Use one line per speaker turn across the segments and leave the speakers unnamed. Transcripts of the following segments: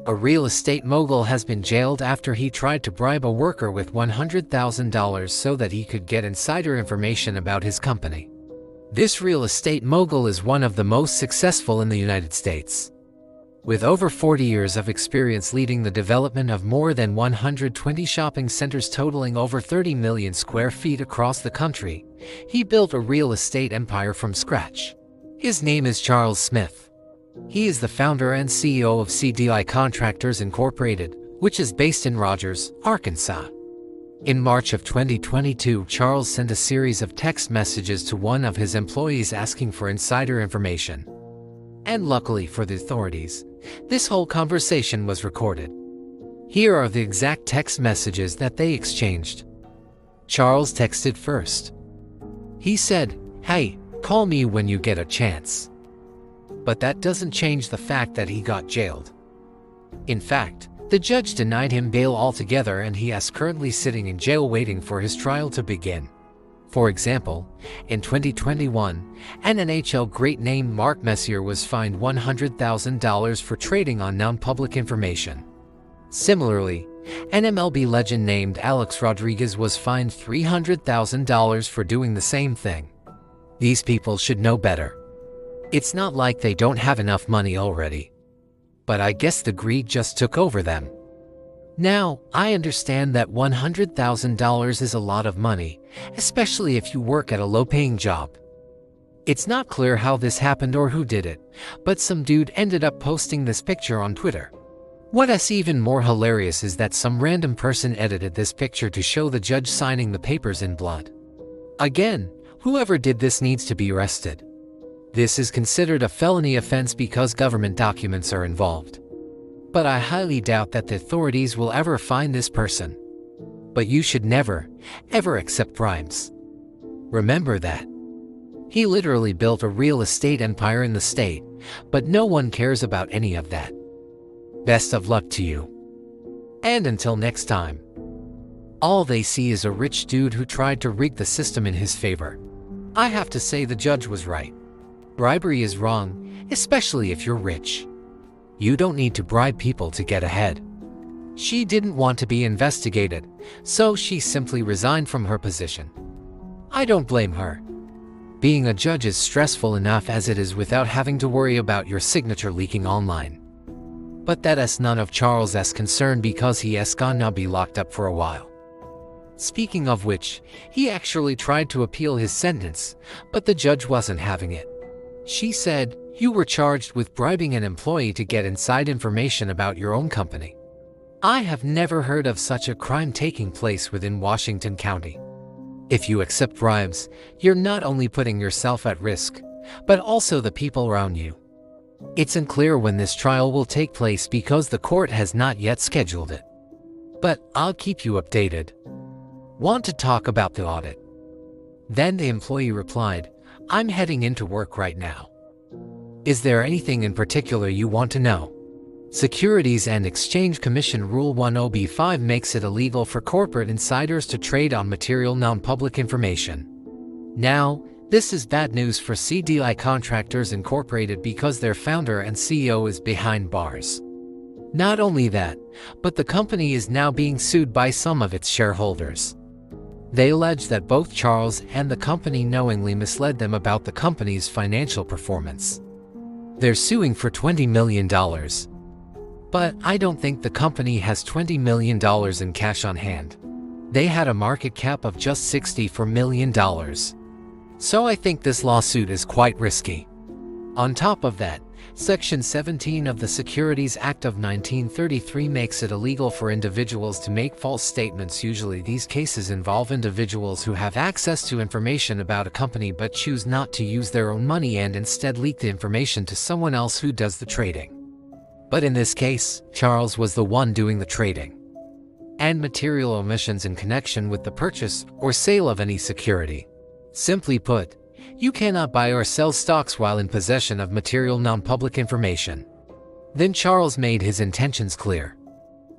A real estate mogul has been jailed after he tried to bribe a worker with $100,000 so that he could get insider information about his company. This real estate mogul is one of the most successful in the United States. With over 40 years of experience leading the development of more than 120 shopping centers totaling over 30 million square feet across the country, he built a real estate empire from scratch. His name is Charles Smith. He is the founder and CEO of CDI Contractors Incorporated, which is based in Rogers, Arkansas. In March of 2022, Charles sent a series of text messages to one of his employees asking for insider information. And luckily for the authorities, this whole conversation was recorded. Here are the exact text messages that they exchanged. Charles texted first. He said, "Hey, call me when you get a chance." But that doesn't change the fact that he got jailed. In fact, the judge denied him bail altogether and he is currently sitting in jail waiting for his trial to begin. For example, in 2021, an NHL great named Mark Messier was fined $100,000 for trading on non-public information. Similarly, an MLB legend named Alex Rodriguez was fined $300,000 for doing the same thing. These people should know better. It's not like they don't have enough money already. But I guess the greed just took over them. Now, I understand that $100,000 is a lot of money, especially if you work at a low-paying job. It's not clear how this happened or who did it, but some dude ended up posting this picture on Twitter. What's even more hilarious is that some random person edited this picture to show the judge signing the papers in blood. Again, whoever did this needs to be arrested. This is considered a felony offense because government documents are involved. But I highly doubt that the authorities will ever find this person. But you should never, ever accept bribes. Remember that. He literally built a real estate empire in the state, but no one cares about any of that. Best of luck to you. And until next time. All they see is a rich dude who tried to rig the system in his favor. I have to say the judge was right. Bribery is wrong, especially if you're rich. You don't need to bribe people to get ahead. She didn't want to be investigated, so she simply resigned from her position. I don't blame her. Being a judge is stressful enough as it is without having to worry about your signature leaking online. But that is none of Charles's concern because he is gonna be locked up for a while. Speaking of which, he actually tried to appeal his sentence, but the judge wasn't having it. She said, "You were charged with bribing an employee to get inside information about your own company." I have never heard of such a crime taking place within Washington County. If you accept bribes, you're not only putting yourself at risk, but also the people around you. It's unclear when this trial will take place because the court has not yet scheduled it. But I'll keep you updated. Want to talk about the audit? Then the employee replied, "I'm heading into work right now. Is there anything in particular you want to know?" Securities and Exchange Commission Rule 10b-5 makes it illegal for corporate insiders to trade on material non-public information. Now, this is bad news for CDI Contractors Incorporated because their founder and CEO is behind bars. Not only that, but the company is now being sued by some of its shareholders. They allege that both Charles and the company knowingly misled them about the company's financial performance. They're suing for $20 million. But I don't think the company has $20 million in cash on hand. They had a market cap of just $64 million. So I think this lawsuit is quite risky. On top of that, Section 17 of the Securities Act of 1933 makes it illegal for individuals to make false statements. Usually these cases involve individuals who have access to information about a company but choose not to use their own money and instead leak the information to someone else who does the trading. But in this case, Charles was the one doing the trading. And material omissions in connection with the purchase or sale of any security. Simply put, you cannot buy or sell stocks while in possession of material non-public information. Then Charles made his intentions clear.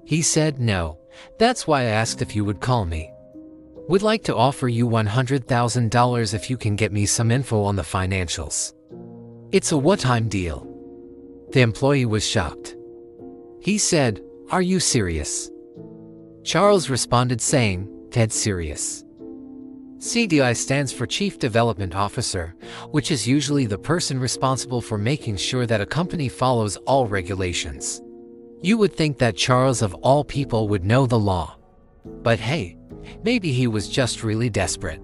He said, "No, that's why I asked if you would call me. Would like to offer you $100,000 if you can get me some info on the financials. It's a one-time deal." The employee was shocked. He said, "Are you serious?" Charles responded saying, "Dead serious." CDI stands for Chief Development Officer, which is usually the person responsible for making sure that a company follows all regulations. You would think that Charles of all people would know the law. But hey, maybe he was just really desperate.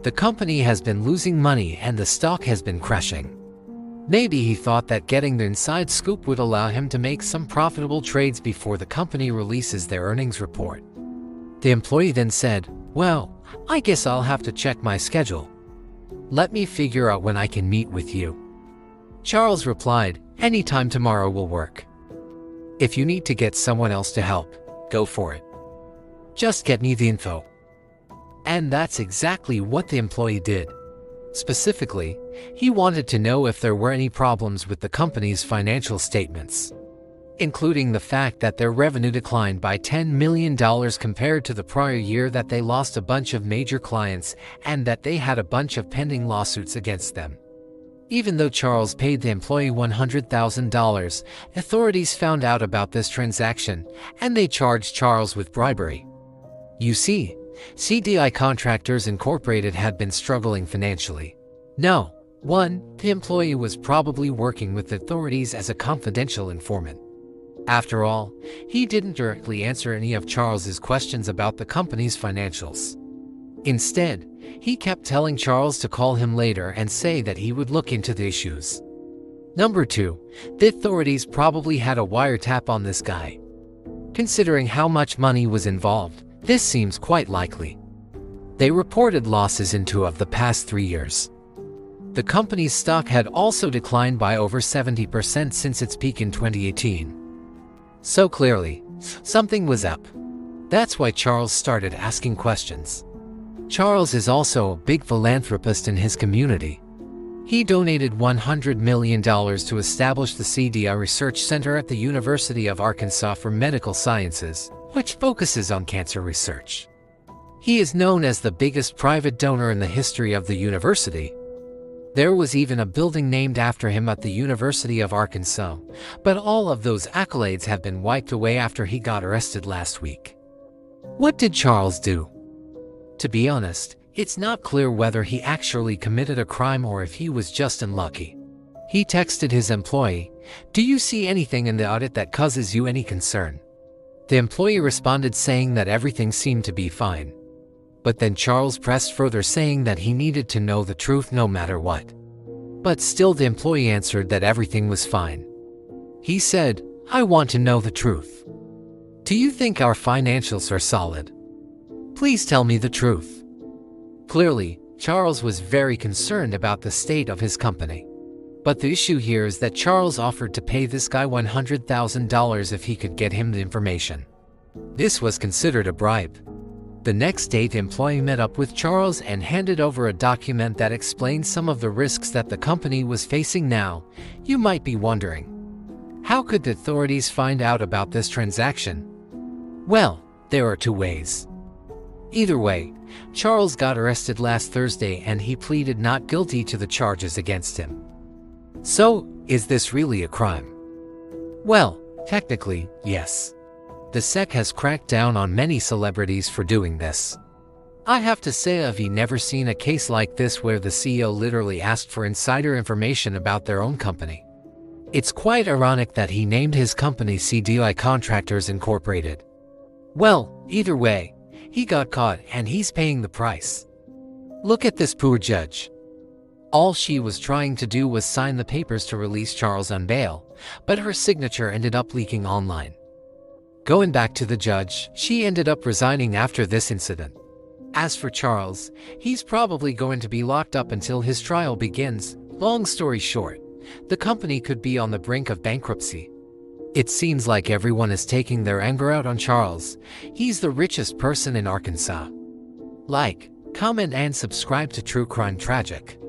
The company has been losing money and the stock has been crashing. Maybe he thought that getting the inside scoop would allow him to make some profitable trades before the company releases their earnings report. The employee then said, "Well, I guess I'll have to check my schedule. Let me figure out when I can meet with you." Charles replied, "Anytime tomorrow will work. If you need to get someone else to help, go for it. Just get me the info." And that's exactly what the employee did. Specifically, he wanted to know if there were any problems with the company's financial statements, including the fact that their revenue declined by $10 million compared to the prior year, that they lost a bunch of major clients, and that they had a bunch of pending lawsuits against them. Even though Charles paid the employee $100,000, authorities found out about this transaction, and they charged Charles with bribery. You see, CDI Contractors Incorporated had been struggling financially. No, one, the employee was probably working with authorities as a confidential informant. After all, he didn't directly answer any of Charles's questions about the company's financials. Instead, he kept telling Charles to call him later and say that he would look into the issues. Number 2, the authorities probably had a wiretap on this guy. Considering how much money was involved, this seems quite likely. They reported losses in 2 of the past 3 years. The company's stock had also declined by over 70% since its peak in 2018. So clearly, something was up. That's why Charles started asking questions. Charles is also a big philanthropist in his community. He donated $100 million to establish the CDI Research Center at the University of Arkansas for Medical Sciences, which focuses on cancer research. He is known as the biggest private donor in the history of the university. There was even a building named after him at the University of Arkansas, but all of those accolades have been wiped away after he got arrested last week. What did Charles do? To be honest, it's not clear whether he actually committed a crime or if he was just unlucky. He texted his employee, "Do you see anything in the audit that causes you any concern?" The employee responded saying that everything seemed to be fine. But then Charles pressed further, saying that he needed to know the truth no matter what. But still the employee answered that everything was fine. He said, "I want to know the truth. Do you think our financials are solid? Please tell me the truth." Clearly, Charles was very concerned about the state of his company. But the issue here is that Charles offered to pay this guy $100,000 if he could get him the information. This was considered a bribe. The next day, the employee met up with Charles and handed over a document that explained some of the risks that the company was facing. Now, you might be wondering, how could the authorities find out about this transaction? Well, there are 2 ways. Either way, Charles got arrested last Thursday and he pleaded not guilty to the charges against him. So, is this really a crime? Well, technically, yes. The SEC has cracked down on many celebrities for doing this. I have to say, I've never seen a case like this where the CEO literally asked for insider information about their own company. It's quite ironic that he named his company CDI Contractors Incorporated. Well, either way, he got caught and he's paying the price. Look at this poor judge. All she was trying to do was sign the papers to release Charles on bail, but her signature ended up leaking online. Going back to the judge, she ended up resigning after this incident. As for Charles, he's probably going to be locked up until his trial begins. Long story short, the company could be on the brink of bankruptcy. It seems like everyone is taking their anger out on Charles. He's the richest person in Arkansas. Like, comment, and subscribe to True Crime Tragic.